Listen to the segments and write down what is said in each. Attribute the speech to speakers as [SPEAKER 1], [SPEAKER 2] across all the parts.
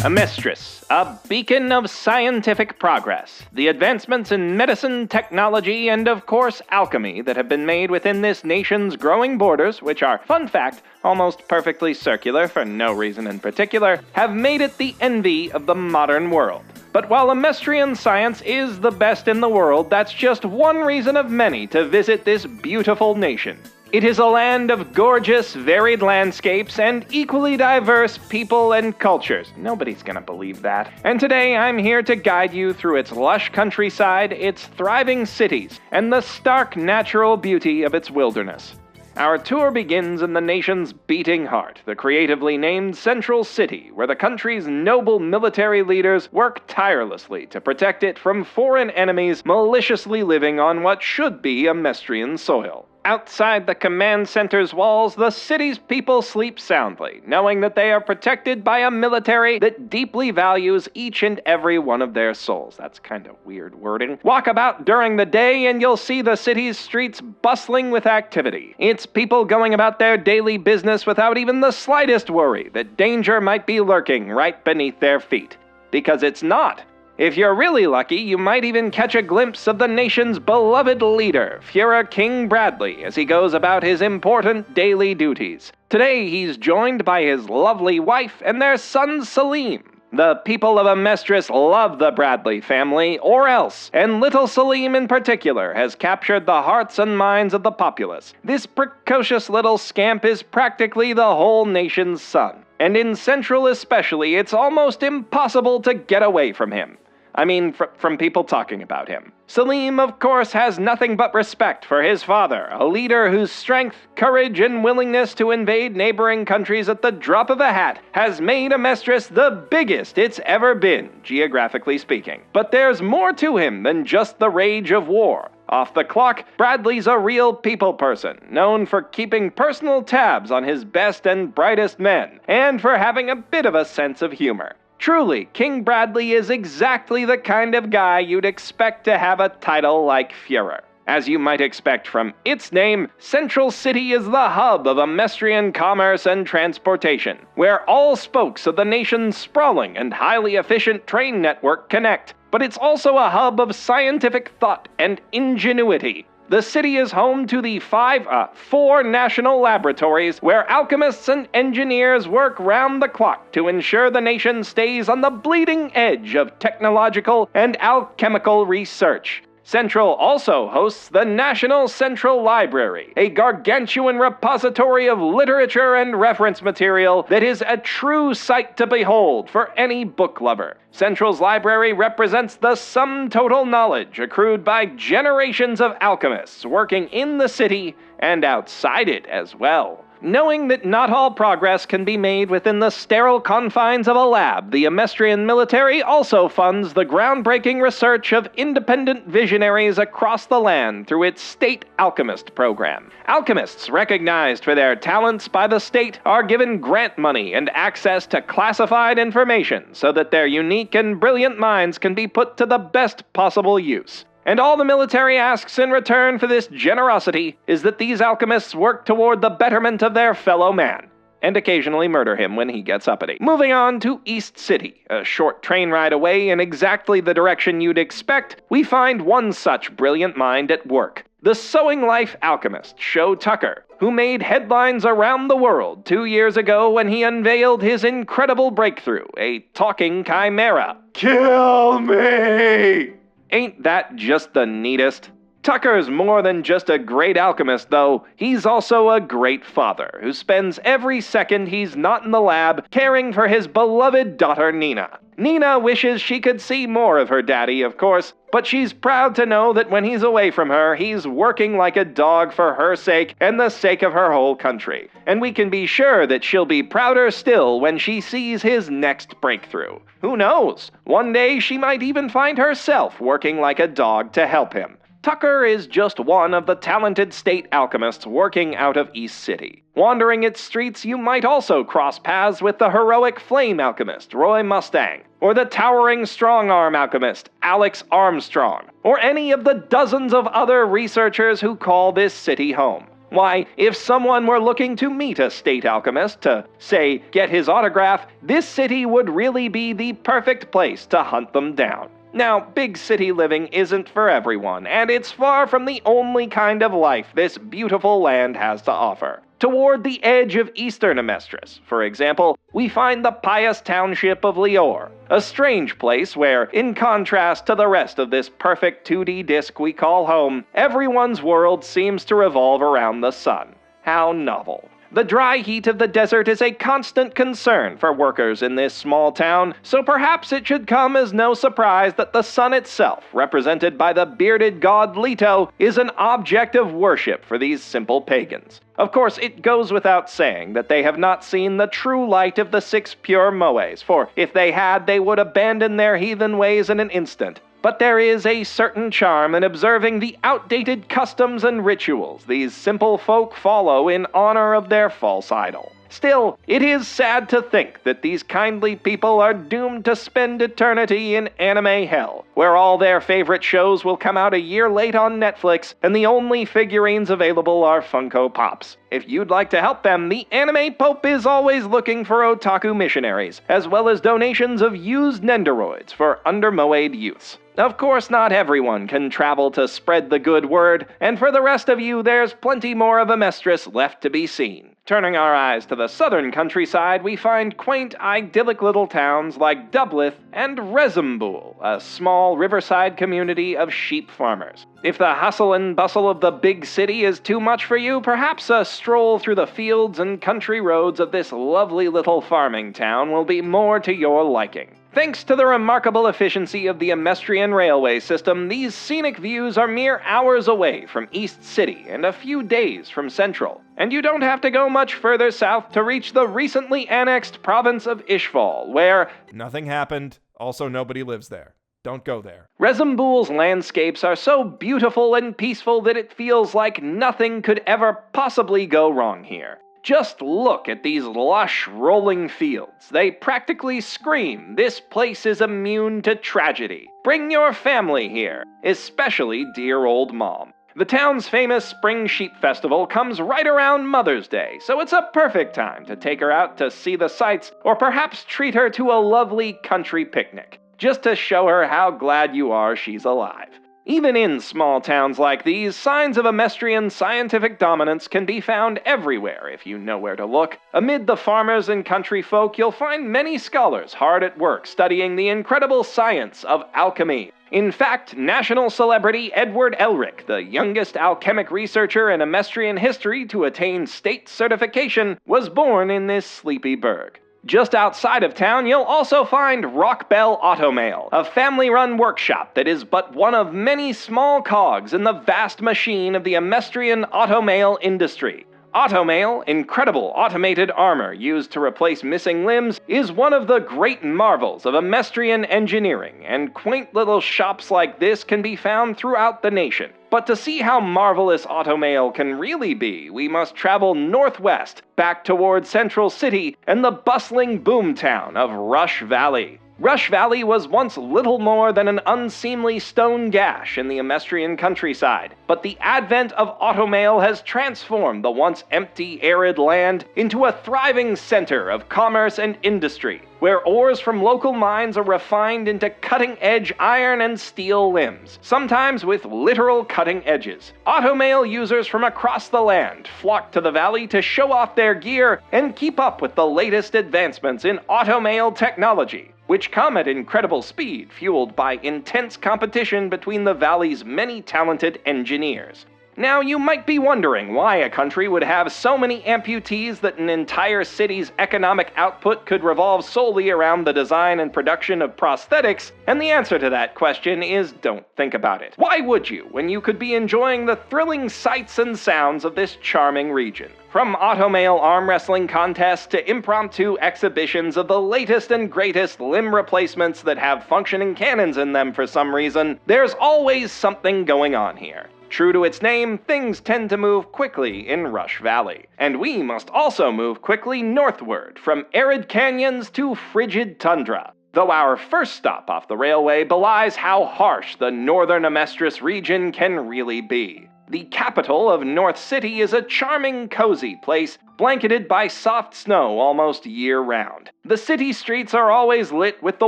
[SPEAKER 1] Amestris, a beacon of scientific progress. The advancements in medicine, technology, and of course alchemy that have been made within this nation's growing borders, which are, fun fact, almost perfectly circular for no reason in particular, have made it the envy of the modern world. But while Amestrian science is the best in the world, that's just one reason of many to visit this beautiful nation. It is a land of gorgeous, varied landscapes and equally diverse people and cultures. Nobody's gonna believe that. And today I'm here to guide you through its lush countryside, its thriving cities, and the stark natural beauty of its wilderness. Our tour begins in the nation's beating heart, the creatively named Central City, where the country's noble military leaders work tirelessly to protect it from foreign enemies maliciously living on what should be Amestrian soil. Outside the command center's walls, the city's people sleep soundly, knowing that they are protected by a military that deeply values each and every one of their souls. That's kind of weird wording. Walk about during the day and you'll see the city's streets bustling with activity. It's people going about their daily business without even the slightest worry that danger might be lurking right beneath their feet. Because it's not. If you're really lucky, you might even catch a glimpse of the nation's beloved leader, Führer King Bradley, as he goes about his important daily duties. Today, he's joined by his lovely wife and their son Selim. The people of Amestris love the Bradley family, or else, and little Selim in particular has captured the hearts and minds of the populace. This precocious little scamp is practically the whole nation's son. And in Central especially, it's almost impossible to get away from him. I mean, from people talking about him. Selim, of course, has nothing but respect for his father, a leader whose strength, courage, and willingness to invade neighboring countries at the drop of a hat has made Amestris the biggest it's ever been, geographically speaking. But there's more to him than just the rage of war. Off the clock, Bradley's a real people person, known for keeping personal tabs on his best and brightest men, and for having a bit of a sense of humor. Truly, King Bradley is exactly the kind of guy you'd expect to have a title like Führer. As you might expect from its name, Central City is the hub of Amestrian commerce and transportation, where all spokes of the nation's sprawling and highly efficient train network connect. But it's also a hub of scientific thought and ingenuity. The city is home to the four national laboratories where alchemists and engineers work round the clock to ensure the nation stays on the bleeding edge of technological and alchemical research. Central also hosts the National Central Library, a gargantuan repository of literature and reference material that is a true sight to behold for any book lover. Central's library represents the sum total knowledge accrued by generations of alchemists working in the city and outside it as well. Knowing that not all progress can be made within the sterile confines of a lab, the Amestrian military also funds the groundbreaking research of independent visionaries across the land through its State Alchemist program. Alchemists recognized for their talents by the state are given grant money and access to classified information so that their unique and brilliant minds can be put to the best possible use. And all the military asks in return for this generosity is that these alchemists work toward the betterment of their fellow man, and occasionally murder him when he gets uppity. Moving on to East City, a short train ride away in exactly the direction you'd expect, we find one such brilliant mind at work. The Sewing Life alchemist, Sho Tucker, who made headlines around the world 2 years ago when he unveiled his incredible breakthrough, a talking chimera. Kill me! Ain't that just the neatest? Tucker's more than just a great alchemist, though. He's also a great father who spends every second he's not in the lab caring for his beloved daughter Nina. Nina wishes she could see more of her daddy, of course, but she's proud to know that when he's away from her, he's working like a dog for her sake and the sake of her whole country. And we can be sure that she'll be prouder still when she sees his next breakthrough. Who knows? One day she might even find herself working like a dog to help him. Tucker is just one of the talented state alchemists working out of East City. Wandering its streets, you might also cross paths with the heroic flame alchemist, Roy Mustang, or the towering strong-arm alchemist, Alex Armstrong, or any of the dozens of other researchers who call this city home. Why, if someone were looking to meet a state alchemist to, say, get his autograph, this city would really be the perfect place to hunt them down. Now, big city living isn't for everyone, and it's far from the only kind of life this beautiful land has to offer. Toward the edge of eastern Amestris, for example, we find the pious township of Lior, a strange place where, in contrast to the rest of this perfect 2D disc we call home, everyone's world seems to revolve around the sun. How novel. The dry heat of the desert is a constant concern for workers in this small town, so perhaps it should come as no surprise that the sun itself, represented by the bearded god Leto, is an object of worship for these simple pagans. Of course, it goes without saying that they have not seen the true light of the 6 pure moes, for if they had, they would abandon their heathen ways in an instant. But there is a certain charm in observing the outdated customs and rituals these simple folk follow in honor of their false idol. Still, it is sad to think that these kindly people are doomed to spend eternity in anime hell, where all their favorite shows will come out a year late on Netflix, and the only figurines available are Funko Pops. If you'd like to help them, the Anime Pope is always looking for otaku missionaries, as well as donations of used Nendoroids for undermoed youths. Of course, not everyone can travel to spread the good word, and for the rest of you, there's plenty more of Amestris left to be seen. Turning our eyes to the southern countryside, we find quaint, idyllic little towns like Dublith and Rezumbool, a small riverside community of sheep farmers. If the hustle and bustle of the big city is too much for you, perhaps a stroll through the fields and country roads of this lovely little farming town will be more to your liking. Thanks to the remarkable efficiency of the Amestrian railway system, these scenic views are mere hours away from East City and a few days from Central. And you don't have to go much further south to reach the recently annexed province of Ishval, where
[SPEAKER 2] nothing happened, also nobody lives there. Don't go there.
[SPEAKER 1] Rezumbool's landscapes are so beautiful and peaceful that it feels like nothing could ever possibly go wrong here. Just look at these lush, rolling fields. They practically scream, this place is immune to tragedy. Bring your family here, especially dear old Mom. The town's famous Spring Sheep Festival comes right around Mother's Day, so it's a perfect time to take her out to see the sights, or perhaps treat her to a lovely country picnic, just to show her how glad you are she's alive. Even in small towns like these, signs of Amestrian scientific dominance can be found everywhere if you know where to look. Amid the farmers and country folk, you'll find many scholars hard at work studying the incredible science of alchemy. In fact, national celebrity Edward Elric, the youngest alchemic researcher in Amestrian history to attain state certification, was born in this sleepy burg. Just outside of town, you'll also find Rockbell Automail, a family-run workshop that is but one of many small cogs in the vast machine of the Amestrian automail industry. Automail, incredible automated armor used to replace missing limbs, is one of the great marvels of Amestrian engineering, and quaint little shops like this can be found throughout the nation. But to see how marvelous automail can really be, we must travel northwest, back toward Central City and the bustling boomtown of Rush Valley. Rush Valley was once little more than an unseemly stone gash in the Amestrian countryside, but the advent of automail has transformed the once empty, arid land into a thriving center of commerce and industry, where ores from local mines are refined into cutting-edge iron and steel limbs, sometimes with literal cutting edges. Automail users from across the land flock to the valley to show off their gear and keep up with the latest advancements in automail technology, which come at incredible speed, fueled by intense competition between the valley's many talented engineers. Now, you might be wondering why a country would have so many amputees that an entire city's economic output could revolve solely around the design and production of prosthetics, and the answer to that question is don't think about it. Why would you, when you could be enjoying the thrilling sights and sounds of this charming region? From automail arm wrestling contests to impromptu exhibitions of the latest and greatest limb replacements that have functioning cannons in them for some reason, there's always something going on here. True to its name, things tend to move quickly in Rush Valley. And we must also move quickly northward, from arid canyons to frigid tundra. Though our first stop off the railway belies how harsh the northern Amestris region can really be. The capital of North City is a charming, cozy place, blanketed by soft snow almost year-round. The city streets are always lit with the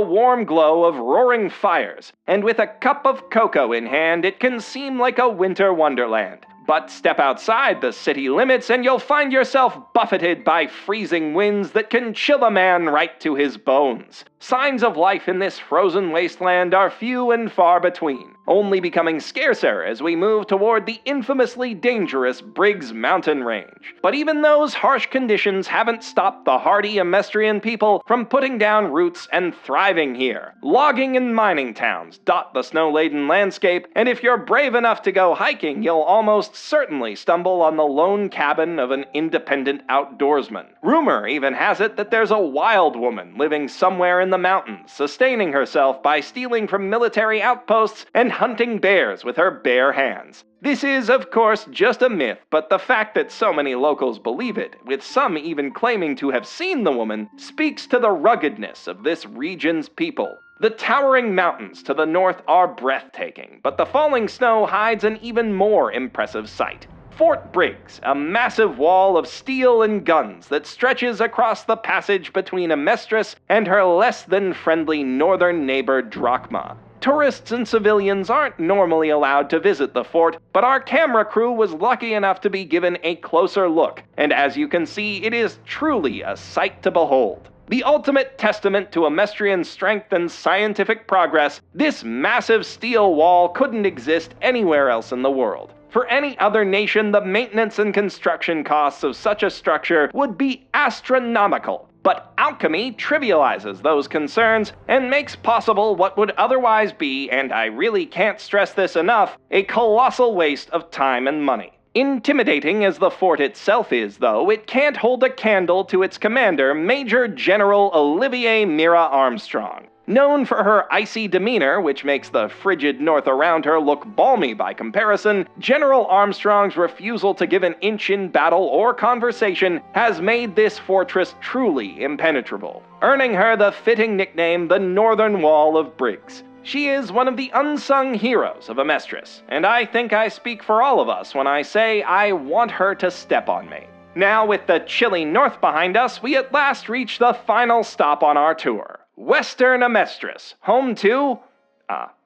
[SPEAKER 1] warm glow of roaring fires, and with a cup of cocoa in hand, it can seem like a winter wonderland. But step outside the city limits and you'll find yourself buffeted by freezing winds that can chill a man right to his bones. Signs of life in this frozen wasteland are few and far between, only becoming scarcer as we move toward the infamously dangerous Briggs Mountain Range. But even those harsh conditions haven't stopped the hardy Amestrian people from putting down roots and thriving here. Logging and mining towns dot the snow-laden landscape, and if you're brave enough to go hiking, you'll almost certainly stumble on the lone cabin of an independent outdoorsman. Rumor even has it that there's a wild woman living somewhere in the mountains, sustaining herself by stealing from military outposts and hunting bears with her bare hands. This is, of course, just a myth, but the fact that so many locals believe it, with some even claiming to have seen the woman, speaks to the ruggedness of this region's people. The towering mountains to the north are breathtaking, but the falling snow hides an even more impressive sight. Fort Briggs, a massive wall of steel and guns that stretches across the passage between Amestris and her less-than-friendly northern neighbor Drachma. Tourists and civilians aren't normally allowed to visit the fort, but our camera crew was lucky enough to be given a closer look, and as you can see, it is truly a sight to behold. The ultimate testament to Amestrian strength and scientific progress, this massive steel wall couldn't exist anywhere else in the world. For any other nation, the maintenance and construction costs of such a structure would be astronomical. But alchemy trivializes those concerns and makes possible what would otherwise be, and I really can't stress this enough, a colossal waste of time and money. Intimidating as the fort itself is, though, it can't hold a candle to its commander, Major General Olivier Mira Armstrong. Known for her icy demeanor, which makes the frigid north around her look balmy by comparison, General Armstrong's refusal to give an inch in battle or conversation has made this fortress truly impenetrable, earning her the fitting nickname the Northern Wall of Briggs. She is one of the unsung heroes of Amestris, and I think I speak for all of us when I say I want her to step on me. Now, with the chilly north behind us, we at last reach the final stop on our tour. Western Amestris, home to...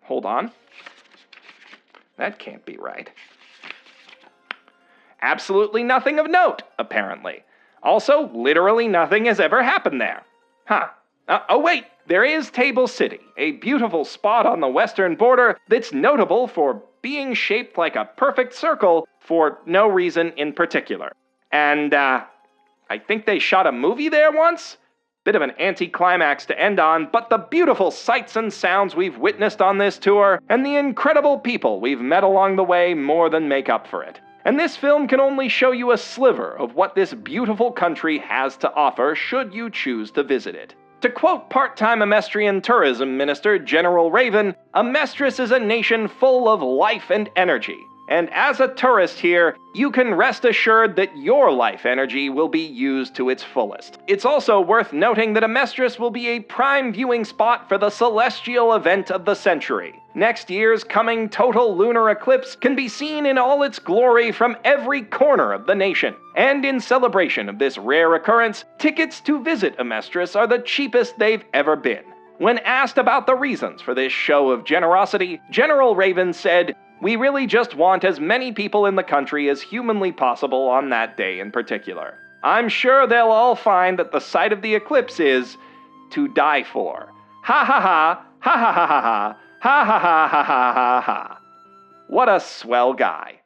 [SPEAKER 1] hold on. That can't be right. Absolutely nothing of note, apparently. Also, literally nothing has ever happened there. Oh wait, there is Table City, a beautiful spot on the western border that's notable for being shaped like a perfect circle for no reason in particular. And, I think they shot a movie there once? Bit of an anticlimax to end on, but the beautiful sights and sounds we've witnessed on this tour, and the incredible people we've met along the way more than make up for it. And this film can only show you a sliver of what this beautiful country has to offer should you choose to visit it. To quote part-time Amestrian tourism minister General Raven, Amestris is a nation full of life and energy. And as a tourist here, you can rest assured that your life energy will be used to its fullest. It's also worth noting that Amestris will be a prime viewing spot for the celestial event of the century. Next year's coming total lunar eclipse can be seen in all its glory from every corner of the nation. And in celebration of this rare occurrence, tickets to visit Amestris are the cheapest they've ever been. When asked about the reasons for this show of generosity, General Raven said, "We really just want as many people in the country as humanly possible on that day in particular. I'm sure they'll all find that the sight of the eclipse is to die for. Ha ha ha, ha ha ha ha ha, ha ha ha ha ha ha ha." What a swell guy.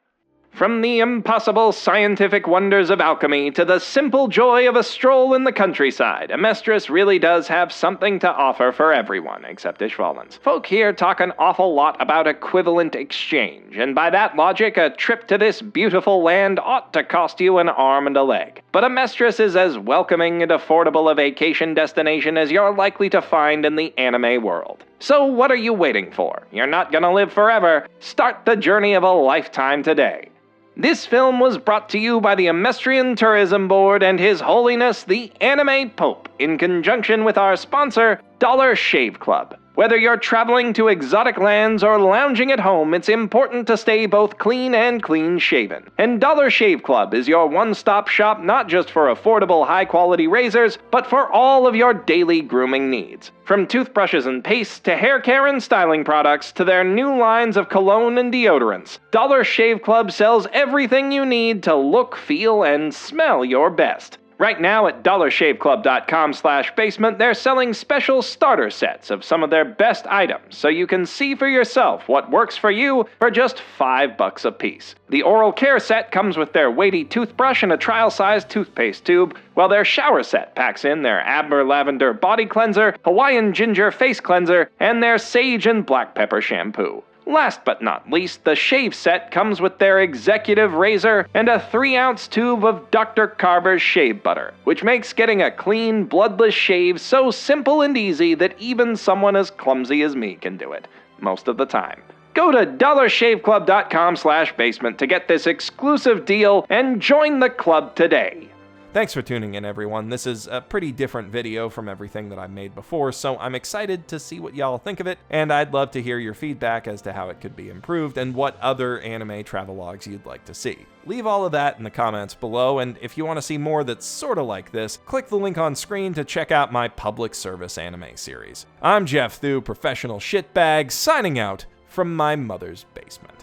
[SPEAKER 1] From the impossible scientific wonders of alchemy to the simple joy of a stroll in the countryside, Amestris really does have something to offer for everyone, except Ishvalans. Folk here talk an awful lot about equivalent exchange, and by that logic, a trip to this beautiful land ought to cost you an arm and a leg. But Amestris is as welcoming and affordable a vacation destination as you're likely to find in the anime world. So what are you waiting for? You're not gonna live forever. Start the journey of a lifetime today. This film was brought to you by the Amestrian Tourism Board and His Holiness the Anime Pope in conjunction with our sponsor, Dollar Shave Club. Whether you're traveling to exotic lands or lounging at home, it's important to stay both clean and clean-shaven. And Dollar Shave Club is your one-stop shop not just for affordable, high-quality razors, but for all of your daily grooming needs. From toothbrushes and pastes to hair care and styling products to their new lines of cologne and deodorants, Dollar Shave Club sells everything you need to look, feel, and smell your best. Right now at dollarshaveclub.com/basement, they're selling special starter sets of some of their best items, so you can see for yourself what works for you for just $5 a piece. The oral care set comes with their weighty toothbrush and a trial-sized toothpaste tube, while their shower set packs in their Amber Lavender Body Cleanser, Hawaiian Ginger Face Cleanser, and their Sage and Black Pepper Shampoo. Last but not least, the shave set comes with their executive razor and a 3-ounce tube of Dr. Carver's shave butter, which makes getting a clean, bloodless shave so simple and easy that even someone as clumsy as me can do it, most of the time. Go to dollarshaveclub.com/basement to get this exclusive deal and join the club today.
[SPEAKER 2] Thanks for tuning in, everyone. This is a pretty different video from everything that I've made before, so I'm excited to see what y'all think of it, and I'd love to hear your feedback as to how it could be improved and what other anime travelogues you'd like to see. Leave all of that in the comments below, and if you want to see more that's sorta like this, click the link on screen to check out my public service anime series. I'm Geoff Thew, professional shitbag, signing out from my mother's basement.